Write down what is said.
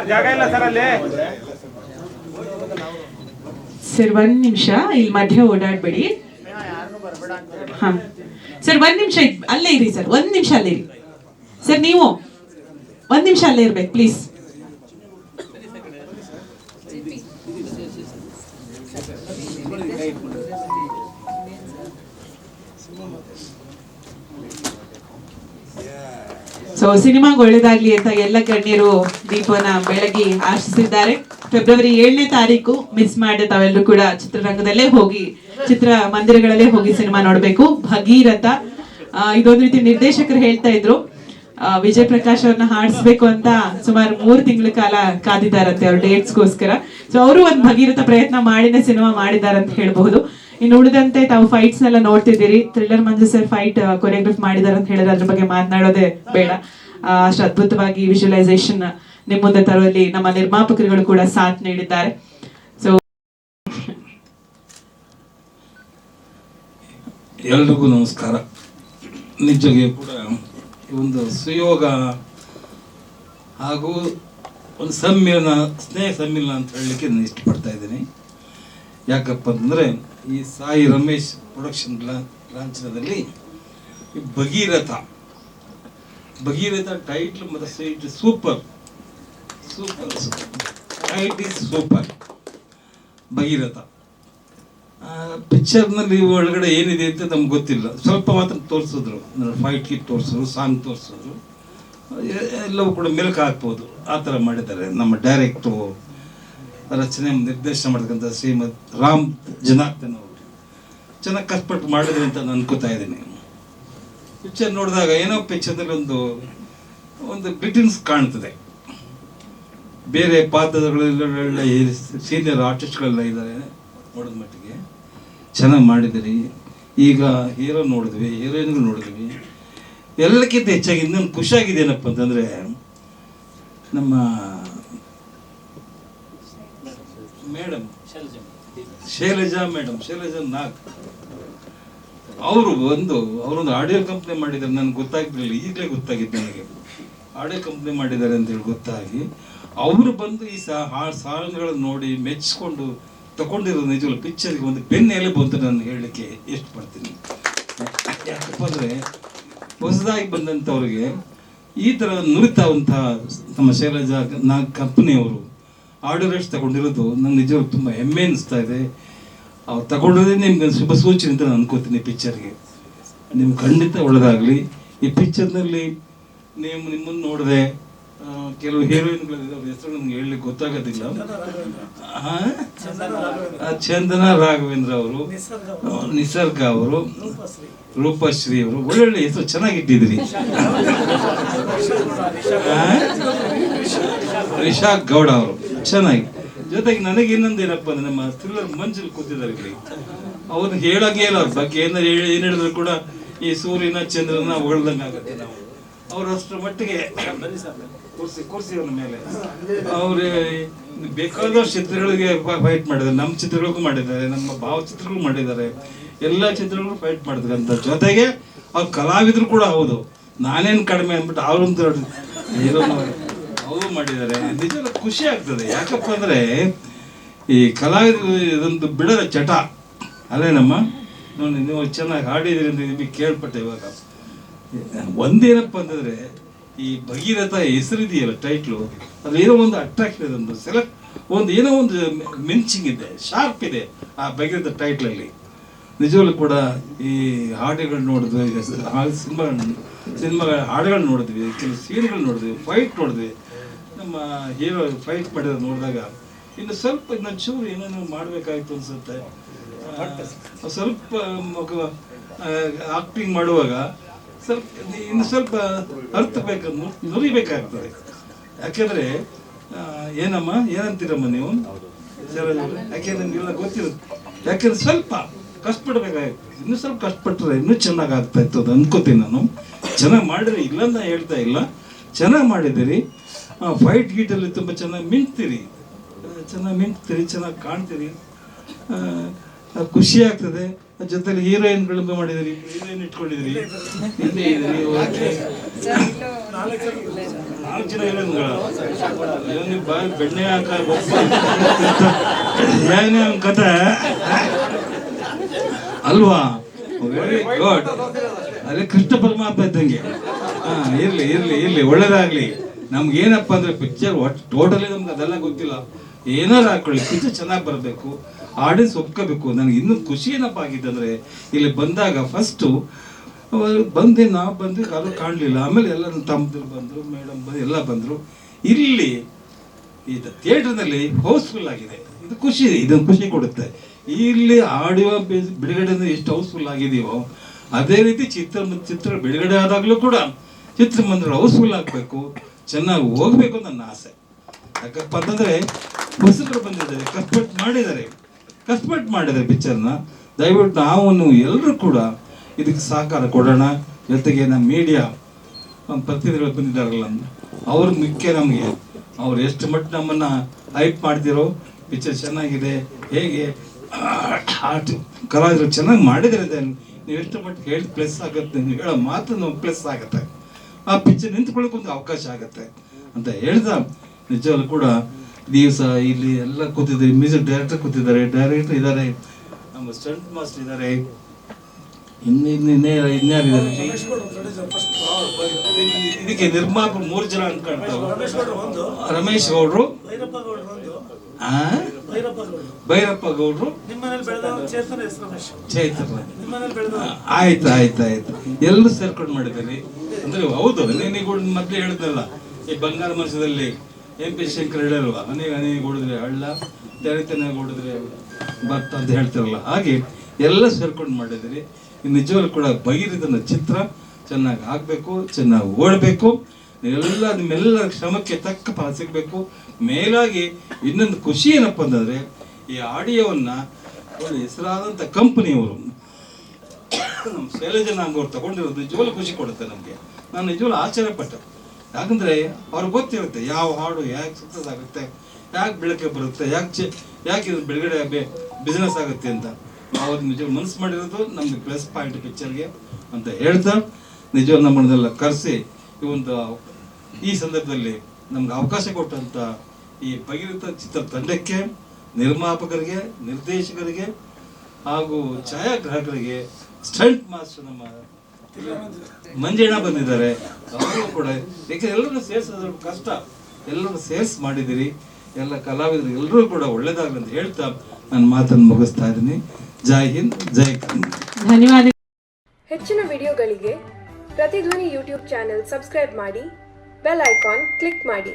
ಜಾಗ ಇಲ್ಲ ಸರ್ ಅಲ್ಲಿ. ಸರ್ ಒಂದ್ ನಿಮಿಷ ಇಲ್ಲಿ ಮಧ್ಯೆ ಓಡಾಡ್ಬೇಡಿ. ಹಾ ಸರ್ ಒಂದ್ ನಿಮಿಷ ಅಲ್ಲೇ ಇರಿ ಸರ್, ಒಂದ್ ನಿಮಿಷ ಅಲ್ಲೇ ಇರಿ ಸರ್. ನೀವು ಒಂದ್ ನಿಮಿಷ ಅಲ್ಲೇ ಇರ್ಬೇಕು ಪ್ಲೀಸ್. ಸೊ ಸಿನಿಮಾಗೆ ಒಳ್ಳೇದಾಗ್ಲಿ ಅಂತ ಎಲ್ಲ ಗಣ್ಯರು ದೀಪವನ್ನ ಬೆಳಗಿ ಆಶಿಸಿದ್ದಾರೆ. ಫೆಬ್ರವರಿ 7ನೇ ತಾರೀಕು ಮಿಸ್ ಮಾಡದೆ ತಾವೆಲ್ಲರೂ ಕೂಡ ಚಿತ್ರರಂಗದಲ್ಲೇ ಹೋಗಿ, ಚಿತ್ರ ಮಂದಿರಗಳಲ್ಲೇ ಹೋಗಿ ಸಿನಿಮಾ ನೋಡ್ಬೇಕು. ಭಗೀರಥ ಇದೊಂದು ರೀತಿ ನಿರ್ದೇಶಕರು ಹೇಳ್ತಾ ಇದ್ರು, ವಿಜಯ್ ಪ್ರಕಾಶ್ ಅವ್ರನ್ನ ಹಾಡಿಸ್ಬೇಕು ಅಂತ ಸುಮಾರು 3 ತಿಂಗಳ ಕಾಲ ಕಾದಿದ್ದಾರಂತೆ ಅವ್ರ ಡೇಟ್ಸ್ಗೋಸ್ಕರ. ಸೊ ಅವರು ಒಂದು ಭಗೀರಥ ಪ್ರಯತ್ನ ಮಾಡಿನೇ ಸಿನಿಮಾ ಮಾಡಿದ್ದಾರೆ ಅಂತ ಹೇಳ್ಬಹುದು. ಇನ್ನು ಉಳಿದಂತೆ ತಾವು ಫೈಟ್ಸ್ ನೆಲ್ಲ ನೋಡ್ತಿದ್ದೀರಿ. ಥ್ರಿಲ್ಲರ್ ಮಂಜು ಸರ್ ಫೈಟ್ ಕೊರಿಯೋಗ್ರಫ್ ಮಾಡಿದಾರೆ ಅಂತ ಹೇಳಿದ್ರೆ ಅದ್ರ ಬಗ್ಗೆ ಮಾತನಾಡೋದೇ ಬೇಡ. ಅಷ್ಟು ಅದ್ಭುತವಾಗಿ ವಿಜುವಲೈಸೇಷನ್ ನಿಮ್ ಮುಂದೆ ತರುವಲ್ಲಿ ನಮ್ಮ ನಿರ್ಮಾಪಕರುಗಳು ಕೂಡ ಸಾಥ್ ನೀಡಿದ್ದಾರೆ. ಸೊ ಎಲ್ರಿಗೂ ನಮಸ್ಕಾರ. ನಿಜವಾಗಿ ಕೂಡ ಒಂದು ಸುಯೋಗ ಹಾಗೂ ಒಂದು ಸಮ್ಮಿಲನ, ಸ್ನೇಹ ಸಮ್ಮಿಲನ ಅಂತ ಹೇಳಲಿಕ್ಕೆ ನಾನು ಇಷ್ಟಪಡ್ತಾ ಇದ್ದೀನಿ. ಯಾಕಪ್ಪ ಅಂತಂದರೆ ಈ ಸಾಯಿ ರಮೇಶ್ ಪ್ರೊಡಕ್ಷನ್ ಲಾಂಛನದಲ್ಲಿ ಈ ಭಗೀರಥ ಟೈಟ್ಲ್ ಮತ್ತು ಸೈಟ್ super title is super. Bhagiratha ಪಿಕ್ಚರ್ನಲ್ಲಿ ಒಳಗಡೆ ಏನಿದೆ ಅಂತ ನಮ್ಗೆ ಗೊತ್ತಿಲ್ಲ, ಸ್ವಲ್ಪ ಮಾತ್ರ ತೋರಿಸಿದ್ರು. ಫೈಟ್ ಗಿಟ್ ತೋರಿಸಿದ್ರು, ಸಾಂಗ್ ತೋರಿಸಿದ್ರು, ಎಲ್ಲವೂ ಕೂಡ ಮೆಲುಕು ಹಾಕ್ಬೋದು. ಆ ಥರ ಮಾಡಿದ್ದಾರೆ ನಮ್ಮ ಡೈರೆಕ್ಟ್ರು, ರಚನೆ ನಿರ್ದೇಶನ ಮಾಡ್ತಕ್ಕಂಥ ಶ್ರೀಮದ್ ರಾಮ್ ಜನಾರ್ದನ್ ಅವರು ಚೆನ್ನಾಗಿ ಕಷ್ಟಪಟ್ಟು ಮಾಡಿದ್ರೆ ಅಂತ ನಾನು ಅನ್ಕೋತಾ ಇದ್ದೀನಿ. ಪಿಕ್ಚರ್ ನೋಡಿದಾಗ ಏನೋ ಪಿಕ್ಚರ್ನಲ್ಲಿ ಒಂದು ಗ್ಲಿಟಿನ್ಸ್ ಕಾಣ್ತದೆ. ಬೇರೆ ಪಾತ್ರಗಳೆಲ್ಲ ಸೀನಿಯರ್ ಆರ್ಟಿಸ್ಟ್ಗಳೆಲ್ಲ ಇದ್ದಾರೆ, ನೋಡಿದ ಮಟ್ಟಿಗೆ ಚೆನ್ನಾಗಿ ಮಾಡಿದ್ದೀರಿ. ಈಗ ಹೀರೋ ನೋಡಿದ್ವಿ, ಹೀರೋಯಿನ್ಗಳು ನೋಡಿದ್ವಿ. ಎಲ್ಲಕ್ಕಿಂತ ಹೆಚ್ಚಾಗಿ ಇನ್ನೊಂದು ಖುಷಿಯಾಗಿದೆ ಏನಪ್ಪ ಅಂತಂದರೆ, ನಮ್ಮ ಮೇಡಮ್ ಶೈಲಜಾ ನಾಗ್ ಅವರೊಂದು ಆಡಿಯೋ ಕಂಪ್ನಿ ಮಾಡಿದ್ದಾರೆ. ನನಗೆ ಗೊತ್ತಾಗ್ತಿರಲಿಲ್ಲ, ಈಗಲೇ ಗೊತ್ತಾಗಿತ್ತು ನನಗೆ. ಆಡಿಯೋ ಕಂಪ್ನಿ ಮಾಡಿದ್ದಾರೆ ಅಂತೇಳಿ ಗೊತ್ತಾಗಿ ಅವರು ಬಂದು ಈ ಸಾಂಗ್ಗಳನ್ನು ನೋಡಿ ಮೆಚ್ಚಿಕೊಂಡು ತಗೊಂಡಿರೋದು ನಿಜವಲ್ಲ ಪಿಕ್ಚರ್ಗೆ ಒಂದು ಬೆನ್ನ ಎಲುಬು ಅಂತ ನಾನು ಹೇಳಲಿಕ್ಕೆ ಎಷ್ಟು ಪಡ್ತೀನಿ. ಯಾಕಪ್ಪ ಅಂದರೆ ಹೊಸದಾಗಿ ಬಂದಂಥವ್ರಿಗೆ ಈ ಥರ ನುರಿತಾವಂಥ ನಮ್ಮ ಶೈಲಜಾ ನಾಗ್ ಕಂಪ್ನಿಯವರು ಆಡಿಯೋ ರೈಟ್ಸ್ ತಗೊಂಡಿರೋದು ನಂಗೆ ನಿಜವಾಗಿ ತುಂಬ ಹೆಮ್ಮೆ ಅನಿಸ್ತಾ ಇದೆ. ಅವ್ರು ತಗೊಂಡಿರೋದೇ ನಿಮ್ಗೆ ಶುಭ ಸೂಚನೆ ಅಂತ ನಾನು ಅನ್ಕೋತೀನಿ. ಪಿಕ್ಚರ್ಗೆ ನಿಮ್ಗೆ ಖಂಡಿತ ಒಳ್ಳೆದಾಗಲಿ. ಈ ಪಿಕ್ಚರ್ನಲ್ಲಿ ನಿಮ್ಮನ್ನು ನೋಡಿದೆ, ಕೆಲವು ಹೀರೋಯಿನ್ಗಳಿದೆ, ಅವ್ರ ಹೆಸರು ನಮ್ಗೆ ಹೇಳಲಿಕ್ಕೆ ಗೊತ್ತಾಗೋದಿಲ್ಲ. ಚಂದನ ರಾಘವೇಂದ್ರ ಅವರು, ನಿಸರ್ಗ ಅವರು, ರೂಪಶ್ರೀ ಅವರು, ಒಳ್ಳೊಳ್ಳೆ ಹೆಸರು ಚೆನ್ನಾಗಿಟ್ಟಿದ್ರಿ. ರಿಷಾಕ್ ಗೌಡ ಅವರು ಚೆನ್ನಾಗಿ. ಜೊತೆಗೆ ನನಗೆ ಇನ್ನೊಂದು ಏನಪ್ಪ ಅಂದ್ರೆ, ನಮ್ಮ ಥ್ರಿಲ್ಲರ್ ಮಂಜುಲ್ ಕೂತಿದ್ದಾರೆ ಇಲ್ಲಿ, ಅವ್ರನ್ನ ಹೇಳಂಗೆ ಇಲ್ಲ. ಅವ್ರ ಬಗ್ಗೆ ಏನ್ ಹೇಳಿದ್ರು ಕೂಡ ಈ ಸೂರ್ಯನ ಚಂದ್ರನ ಹೊಳ್ದಂಗೆ ಆಗುತ್ತೆ. ನಾವು ಅವರಷ್ಟರ ಮಟ್ಟಿಗೆ ಕುರ್ಸಿ ಅವ್ರ ಮೇಲೆ ಅವ್ರ ಬೇಕಾದಷ್ಟು ಚಿತ್ರಗಳಿಗೆ ಫೈಟ್ ಮಾಡಿದ್ದಾರೆ. ನಮ್ಮ ಚಿತ್ರಗಳಿಗೂ ಮಾಡಿದ್ದಾರೆ, ನಮ್ಮ ಭಾವಚಿತ್ರಗಳು ಮಾಡಿದ್ದಾರೆ, ಎಲ್ಲ ಚಿತ್ರಗಳು ಫೈಟ್ ಮಾಡಿದ್ರಂತ. ಜೊತೆಗೆ ಅವ್ರು ಕಲಾವಿದರು ಕೂಡ ಹೌದು, ನಾನೇನು ಕಡಿಮೆ ಅಂದ್ಬಿಟ್ಟು ಅವ್ರಂತ ಅವರು ಮಾಡಿದ್ದಾರೆ. ನಿಜವಾದ ಖುಷಿ ಆಗ್ತದೆ. ಯಾಕಪ್ಪ ಅಂದರೆ ಈ ಕಲಾವಿದರು ಇದೊಂದು ಬಿಡದ ಚಟ ಅಲ್ಲೇನಮ್ಮ. ನೋಡಿ ನೀವು ಚೆನ್ನಾಗಿ ಹಾಡಿದ್ರಿ ಅಂತ ನಿಮಗೆ ಕೇಳ್ಪಟ್ಟೆ. ಇವಾಗ ಒಂದೇನಪ್ಪ ಅಂತಂದರೆ, ಈ ಭಗೀರಥ ಹೆಸರಿದೆಯಲ್ಲ ಟೈಟ್ಲು, ಅದು ಏನೋ ಒಂದು ಅಟ್ರಾಕ್ಷನ್ ಇದೆ, ಒಂದು ಏನೋ ಒಂದು ಮಿಂಚಿಂಗ್ ಇದೆ, ಶಾರ್ಪ್ ಇದೆ ಆ ಭಗೀರಥ ಟೈಟ್ಲಲ್ಲಿ. ನಿಜವಾಗ್ಲೂ ಕೂಡ ಈ ಹಾಡುಗಳು ನೋಡಿದ್ವಿ, ಸಿನಿಮಾಗಳ ಹಾಡುಗಳು ನೋಡಿದ್ವಿ, ಕೆಲವು ಸೀನ್ಗಳು ನೋಡಿದ್ವಿ, ಫೈಟ್ ನೋಡಿದ್ವಿ. ನಮ್ಮ ಹೀರೋ ಫೈಟ್ ಮಾಡಿರೋದು ನೋಡಿದಾಗ ಇನ್ನೊಂದು ಚೂರು ಏನೇನೋ ಮಾಡಬೇಕಾಗಿತ್ತು ಅನ್ಸುತ್ತೆ. ಸ್ವಲ್ಪ ಆಕ್ಟಿಂಗ್ ಮಾಡುವಾಗ ಸ್ವಲ್ಪ ಅರ್ಥಬೇಕು, ನುರಿಬೇಕಾಗ್ತದೆ. ಯಾಕೆಂದರೆ ಏನಮ್ಮ ಏನಂತೀರಮ್ಮ ನೀವು, ಯಾಕೆಂದ್ರೆ ನಿಮಗೆಲ್ಲ ಗೊತ್ತಿರುತ್ತೆ. ಯಾಕೆಂದ್ರೆ ಸ್ವಲ್ಪ ಕಷ್ಟಪಡ್ಬೇಕಾಗಿತ್ತು, ಇನ್ನೂ ಸ್ವಲ್ಪ ಕಷ್ಟಪಟ್ಟರೆ ಇನ್ನೂ ಚೆನ್ನಾಗಿ ಆಗ್ತಾ ಇತ್ತು ಅದು ಅನ್ಕೋತೀನಿ ನಾನು. ಚೆನ್ನಾಗಿ ಮಾಡಿರಿ, ಇಲ್ಲಂತ ಹೇಳ್ತಾ ಇಲ್ಲ, ಚೆನ್ನಾಗಿ ಮಾಡಿದ್ದೀರಿ. ಫೈಟ್ ಗೀಟಲ್ಲಿ ತುಂಬ ಚೆನ್ನಾಗಿ ಮಿಂಚ್ತೀರಿ, ಚೆನ್ನಾಗಿ ಮಿಂಚ್ತೀರಿ, ಚೆನ್ನಾಗಿ ಕಾಣ್ತೀರಿ, ಖುಷಿ ಆಗ್ತದೆ. ಜೊತೆಲಿ ಹೀರೋಯಿನ್ಗಳು ಮಾಡಿದಿರಿ, ಹೀರೋಯಿನ್ ಇಟ್ಕೊಂಡಿದ್ರಿ, ಇಲ್ಲೇ ಇದ್ರಿ. ನಾಲ್ಕು ಜನ ಹೀರೋಯಿನ್ಗಳು ಬೆಣ್ಣೆ ಹಾಕ ಏನೇ ಒಂದು ಕತೆ ಅಲ್ವಾ? Very good. ಅದೇ ಕೃಷ್ಣ ಪರಮಾತ್ಮ ಇದ್ದಂಗೆ. ಇರ್ಲಿ ಇರ್ಲಿ ಇರ್ಲಿ, ಒಳ್ಳೇದಾಗ್ಲಿ. ನಮ್ಗೆ ಏನಪ್ಪ ಅಂದ್ರೆ ಪಿಕ್ಚರ್ ಟೋಟಲಿ ನಮ್ಗೆ ಅದೆಲ್ಲ ಗೊತ್ತಿಲ್ಲ. ಏನಾರು ಹಾಕೊಳ್ಳಿ, ಪಿಕ್ಚರ್ ಚೆನ್ನಾಗಿ ಬರಬೇಕು, ಆಡಿಯನ್ಸ್ ಒಪ್ಕೋಬೇಕು. ನನಗೆ ಇನ್ನೂ ಖುಷಿ ಏನಪ್ಪ ಆಗಿದೆ ಅಂದರೆ, ಇಲ್ಲಿ ಬಂದಾಗ ಫಸ್ಟು ನಾವು ಬಂದು ಯಾರು ಕಾಣಲಿಲ್ಲ. ಆಮೇಲೆ ಎಲ್ಲ ನನ್ನ ತಮ್ಮದ್ರು ಬಂದರು, ಮೇಡಮ್ ಬಂದು ಎಲ್ಲ ಬಂದರು. ಇಲ್ಲಿ ಇದು ಥಿಯೇಟ್ರ್ನಲ್ಲಿ ಹೌಸ್ಫುಲ್ ಆಗಿದೆ. ಇದು ಖುಷಿ, ಇದೊಂದು ಖುಷಿ ಕೊಡುತ್ತೆ. ಇಲ್ಲಿ ಆಡಿಯೋ ಬಿಡುಗಡೆಯಿಂದ ಎಷ್ಟು ಹೌಸ್ಫುಲ್ ಆಗಿದೆಯೋ ಅದೇ ರೀತಿ ಚಿತ್ರ ಬಿಡುಗಡೆ ಆದಾಗಲೂ ಕೂಡ ಚಿತ್ರಮಂದಿರ ಹೌಸ್ಫುಲ್ ಆಗಬೇಕು, ಚೆನ್ನಾಗಿ ಹೋಗ್ಬೇಕು ಅಂತ ನನ್ನ ಆಸೆ. ಯಾಕಪ್ಪ ಅಂತಂದರೆ ಹೊಸಬರು ಬಂದಿದ್ದಾರೆ, ಕಷ್ಟಪಟ್ಟು ಮಾಡಿದ್ದಾರೆ ಪಿಕ್ಚರ್ನ. ದಯವಿಟ್ಟು ನಾವು ಎಲ್ಲರೂ ಕೂಡ ಇದಕ್ಕೆ ಸಹಕಾರ ಕೊಡೋಣ. ಜೊತೆಗೆ ನಮ್ಮ ಮೀಡಿಯಾ ಪ್ರತಿನಿಧಿಗಳು ಬಂದಿದ್ದಾರಲ್ಲ, ಅವ್ರ ಮುಖ್ಯ ನಮಗೆ. ಅವ್ರು ಎಷ್ಟು ಮಟ್ಟ ನಮ್ಮನ್ನು ಹೈಪ್ ಮಾಡ್ತಿರೋ, ಪಿಕ್ಚರ್ ಚೆನ್ನಾಗಿದೆ, ಹೇಗೆ ಆರ್ಟ್ ಕಲಾವಿದರು ಚೆನ್ನಾಗಿ ಮಾಡಿದರೆ ನೀವು ಎಷ್ಟು ಮಟ್ಟಿಗೆ ಹೇಳಿ ಪ್ಲಸ್ ಆಗುತ್ತೆ, ನೀವು ಹೇಳೋ ಮಾತು ನಮ್ಗೆ ಪ್ಲಸ್ ಆಗುತ್ತೆ, ಆ ಪಿಕ್ಚರ್ ನಿಂತ್ಕೊಳ್ಳೋಕೆ ಒಂದು ಅವಕಾಶ ಆಗುತ್ತೆ ಅಂತ ಹೇಳ್ದ. ನಿಜವಾಗ್ಲೂ ಕೂಡ ದಿವಸ ಇಲ್ಲಿ ಎಲ್ಲ ಕೂತಿದ್ದಾರೆ, ಮ್ಯೂಸಿಕ್ ಡೈರೆಕ್ಟರ್ ಕೂತಿದ್ದಾರೆ, ಡೈರೆಕ್ಟರ್ ಇದ್ದಾರೆ, ನಮ್ಮ ಸ್ಟಂಟ್ ಮಾಸ್ಟರ್ ಇದ್ದಾರೆ, ಇನ್ಯಾರಿದ್ದಾರೆ, ಇದಕ್ಕೆ ನಿರ್ಮಾಪಕರು 3 ಜನ ಅನ್ಕೊಂಡ್ರು. ರಮೇಶ್ ಗೌಡ್ರು, ಭೈರಪ್ಪ ಗೌಡ್ರು, ಚೈತನ್ಯ. ಆಯ್ತು ಎಲ್ಲರೂ ಸೇರ್ಕೊಂಡು ಮಾಡಿದ್ದಾರೆ. ಅಂದ್ರೆ ಹೌದು, ನೀನೀಗ ಮೊದಲೇ ಹೇಳಿದ್ನಲ್ಲ, ಈ ಬಂಗಾರ ಮನಸ್ಸದಲ್ಲಿ MP ಶಂಕರ್ ಹೇಳಲ್ವಾ, ಹನಿ ಹೊಡೆದ್ರೆ ಹಳ್ಳ, ತೆರೆತನೆ ಹೊಡೆದ್ರೆ ಭತ್ತ ಅಂತ ಹೇಳ್ತಾರಲ್ಲ, ಹಾಗೆ ಎಲ್ಲ ಸೇರ್ಕೊಂಡು ಮಾಡಿದಿರಿ. ನಿಜವಾಗ್ಲೂ ಕೂಡ ಭಗೀರಥನ ಚಿತ್ರ ಚೆನ್ನಾಗಿ ಆಗಬೇಕು, ಚೆನ್ನಾಗಿ ಓಡಬೇಕು. ನಿಮ್ಮೆಲ್ಲ ಶ್ರಮಕ್ಕೆ ತಕ್ಕ ಫಲ ಸಿಗಬೇಕು. ಮೇಲಾಗಿ ಇನ್ನೊಂದು ಖುಷಿ ಏನಪ್ಪ ಅಂತಂದರೆ, ಈ ಆಡಿಯೋವನ್ನು ಒಳ್ಳೆ ಹೆಸರಾದಂಥ ಕಂಪನಿಯವರು ನಮ್ಮ ಶೈಲಜಾ ನಾಂಗವ್ರು ತಗೊಂಡಿರೋದು ನಿಜವಾಗ್ಲೂ ಖುಷಿ ಕೊಡುತ್ತೆ ನಮಗೆ. ನಾನು ನಿಜವಾಗ್ಲೂ ಆಶ್ಚರ್ಯಪಟ್ಟೆ. ಯಾಕಂದರೆ ಅವ್ರಿಗೆ ಗೊತ್ತಿರುತ್ತೆ ಯಾವ ಹಾಡು ಯಾಕೆ ಸಕ್ಸಸ್ ಆಗುತ್ತೆ, ಯಾಕೆ ಬೆಳಕೆ ಬರುತ್ತೆ, ಯಾಕೆ ಇದು ಬಿಡುಗಡೆ ಬಿಸ್ನೆಸ್ ಆಗುತ್ತೆ ಅಂತ. ಅವ್ರು ನಿಜವಾಗ ಮನಸ್ಸು ಮಾಡಿರೋದು ನಮ್ಗೆ ಪ್ಲಸ್ ಪಾಯಿಂಟ್ ಪಿಕ್ಚರ್ಗೆ ಅಂತ ಹೇಳ್ತಾ, ನಿಜವಾಗ ನಮ್ಮನ್ನೆಲ್ಲ ಕರೆಸಿ ಈ ಸಂದರ್ಭದಲ್ಲಿ ನಮ್ಗೆ ಅವಕಾಶ ಕೊಟ್ಟಂಥ ಈ ಭಗೀರಥ ಚಿತ್ರ ತಂಡಕ್ಕೆ, ನಿರ್ಮಾಪಕರಿಗೆ, ನಿರ್ದೇಶಕರಿಗೆ ಹಾಗೂ ಛಾಯಾಗ್ರಾಹಕರಿಗೆ, ಸ್ಟಂಟ್ ಮಾಸ್ಟರ್ ನಮ್ಮ ಮಂಜಣ್ಣ ಬಂದಿದ್ದಾರೆ, ಅವರು ಕೂಡ. ಯಾಕೆಂದ್ರೆ ಎಲ್ಲರೂ ಸೇರಿಸೋದ್ರ ಕಷ್ಟ, ಎಲ್ಲರೂ ಸೇರಿಸಿ ಮಾಡಿದ್ದೀರಿ. ಎಲ್ಲ ಕಲಾವಿದರು ಎಲ್ಲರೂ ಕೂಡ ಒಳ್ಳೇದಾಗಲಿ ಅಂತ ಹೇಳ್ತಾ ನಾನು ಮಾತನ್ನು ಮುಗಿಸ್ತಾ ಇದ್ದೀನಿ. ಜೈ ಹಿಂದ್, ಜೈ ಕನ್ನಡ. ಧನ್ಯವಾದ. ಹೆಚ್ಚಿನ ವಿಡಿಯೋಗಳಿಗೆ ಪ್ರತಿಧ್ವನಿ ಯೂಟ್ಯೂಬ್ ಚಾನೆಲ್ ಸಬ್ಸ್ಕ್ರೈಬ್ ಮಾಡಿ, ಬೆಲ್ ಐಕಾನ್ ಕ್ಲಿಕ್ ಮಾಡಿ.